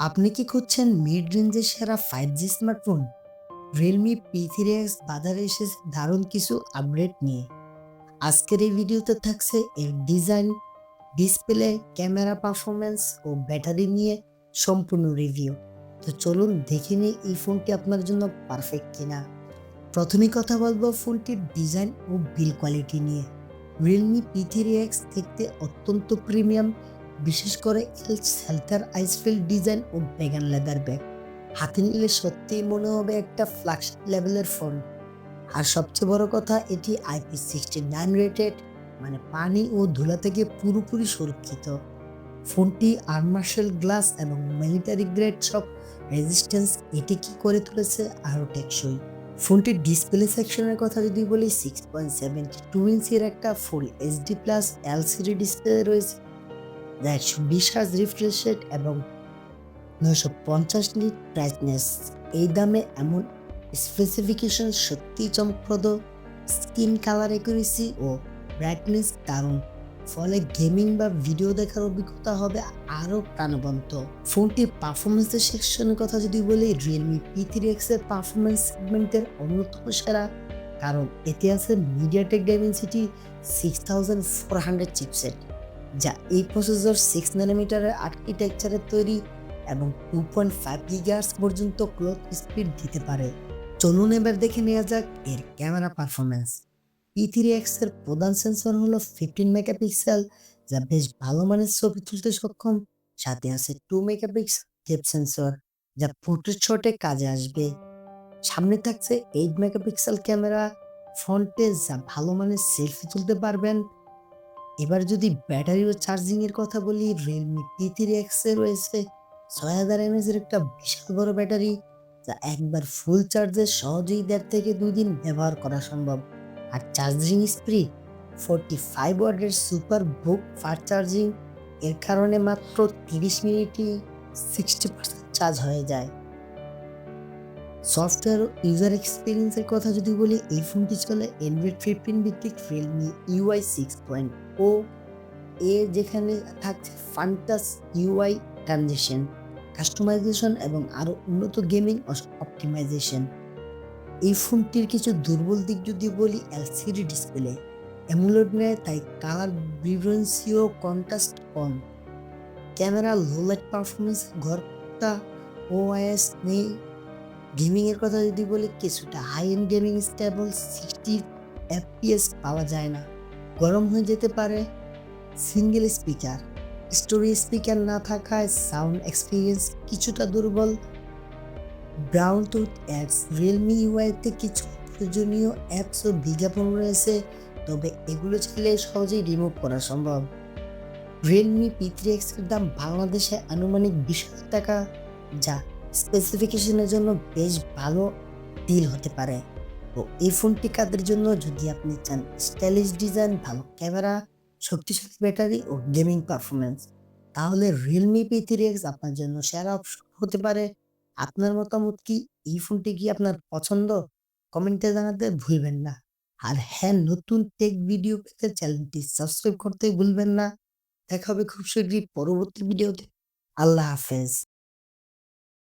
আপনি কি খুঁজছেন মিড রেঞ্জের সেরা 5G স্মার্টফোন? Realme P3x বাজারে এসেছে দারুণ কিছু আপগ্রেড নিয়ে। আজকের এই ভিডিওতে থাকছে এর ডিজাইন, ডিসপ্লে, ক্যামেরা পারফরম্যান্স ও ব্যাটারি নিয়ে সম্পূর্ণ রিভিউ। তো চলুন দেখে নিই এই ফোনটি আপনার জন্য পারফেক্ট কিনা। প্রথমেই কথা বলবো ফোনটির ডিজাইন ও বিল কোয়ালিটি নিয়ে। Realme P3x দেখতে অত্যন্ত প্রিমিয়াম, বিশেষ করে এর সেল্টার আইসফিল ডিজাইন ও ভেগান লেদার ব্যাগ। হাতে নিলে সত্যিই মনে হবে একটা ফ্ল্যাগশিপ লেভেলের ফোন। আর সবচেয়ে বড় কথা, এটি IP69 রেটেড, মানে পানি ও ধুলা থেকে পুরোপুরি সুরক্ষিত। ফোনটি আর্মার্শেল গ্লাস এবং মিলিটারি গ্রেড শক রেজিস্ট্যান্স এটি কি করে তুলেছে আরও টেকসই। ফোনটির ডিসপ্লে সেকশনের কথা যদি বলি, 6.72 ইঞ্চির একটা full HD plus LCD display রয়েছে, যা 120 হার্জ রিফ্রেশ রেট এবং 950 নিট ব্রাইটনেস। এই দামে এমন স্পেসিফিকেশন সত্যিই চমকপ্রদ। স্কিন কালার একুরেসি ও ব্রাইটনেস দারুণ, ফলে গেমিং বা ভিডিও দেখার অভিজ্ঞতা হবে আরও প্রাণবন্ত। ফোনটির পারফরমেন্সের সেকশনের কথা যদি বলি, রিয়েলমি P3x এর পারফরমেন্স সেগমেন্টের অন্যতম সেরা, কারণ এতে আছে মিডিয়াটেক ডাইমেনসিটি 6400 চিপসেট, যা এই প্রসেসর 6 ন্যানোমিটারের আর্কিটেকচারের তৈরি এবং 2.5 গিগাহার্টজ পর্যন্ত ক্লক স্পিড দিতে পারে। চলুন এবার দেখে নেওয়া যাক এর ক্যামেরা পারফরমেন্স। P3x এর প্রধান সেন্সর হলো 15 মেগাপিক্সেল, যা বেশ ভালো মানের ছবি তুলতে সক্ষম। সাথে আছে 2 মেগাপিক্সেল ডেপথ সেন্সর, যা পোর্ট্রেট শটে কাজে আসবে। সামনে থাকছে 8 মেগাপিক্সেল ক্যামেরা ফ্রন্টে, যা ভালো মানের সেলফি তুলতে পারবেন। এবার যদি ব্যাটারি ও চার্জিং এর কথা বলি, Realme P3x এ রয়েছে 6000 mAh এর একটা বিশাল বড় ব্যাটারি, যা একবার ফুল চার্জে সহজেই 1.5 থেকে 2 দিন ব্যবহার করা সম্ভব। আর চার্জিং স্পিড 45 ওয়াটের সুপার বুক ফাস্ট চার্জিং, এর কারণে মাত্র 30 মিনিটই 60% চার্জ হয়ে যায়। সফটওয়্যার ও ইউজার এক্সপিরিয়েন্সের কথা যদি বলি, এই ফোনটি চলে Android 15 ভিত্তিক Realme UI 6.0 যেখানে থাকছে ফান্টাস ইউআই ট্রানজিশন, কাস্টমাইজেশন এবং আরো উন্নত গেমিং অপটিমাইজেশন। এই ফোনটির কিছু দুর্বল দিক যদি বলি, এলসিডি ডিসপ্লে অ্যামোলেড নেয়, তাই কালার ভিব্রেন্সি ও কন্ট্রাস্ট কম। ক্যামেরা লো লাইট পারফরমেন্স ঘরটা ওআইএস নেই। গেমিং এর কথা যদি বলি, কিছুটা high end gaming stable 60 FPS পাওয়া যায় না, গরম হয়ে যেতে পারে। সিঙ্গেল স্পিকার, স্টোরি স্পিকার না থাকায় সাউন্ড এক্সপিরিয়েন্স কিছুটা দুর্বল। ব্রাউন টুথ অ্যাপস, রিয়েলমি ইউআইতে কিছু প্রয়োজনীয় অ্যাপস ও বিজ্ঞাপন রয়েছে, তবে এগুলো চাইলে সহজেই রিমুভ করা সম্ভব। রিয়েলমি P3x এর দাম বাংলাদেশে আনুমানিক 20,000 টাকা, যা স্পেসিফিকেশনের জন্য বেশ ভালো ডিল হতে পারে। তো এই ফোনটি কাদের জন্য? যদি আপনি চান স্টাইলিশ ডিজাইন, ভালো ক্যামেরা, শক্তিশালী ব্যাটারি ও গেমিং পারফরমেন্স, তাহলে Realme P3x আপনার জন্য সেরা অপশন হতে পারে। আপনার মতামত কি? এই ফোনটি কি আপনার পছন্দ? কমেন্টে জানাতে ভুলবেন না। আর হ্যাঁ, নতুন টেক ভিডিও পেতে চ্যানেলটি সাবস্ক্রাইব করতে ভুলবেন না। দেখা হবে খুব শীঘ্রই পরবর্তী ভিডিওতে। আল্লাহ হাফেজ।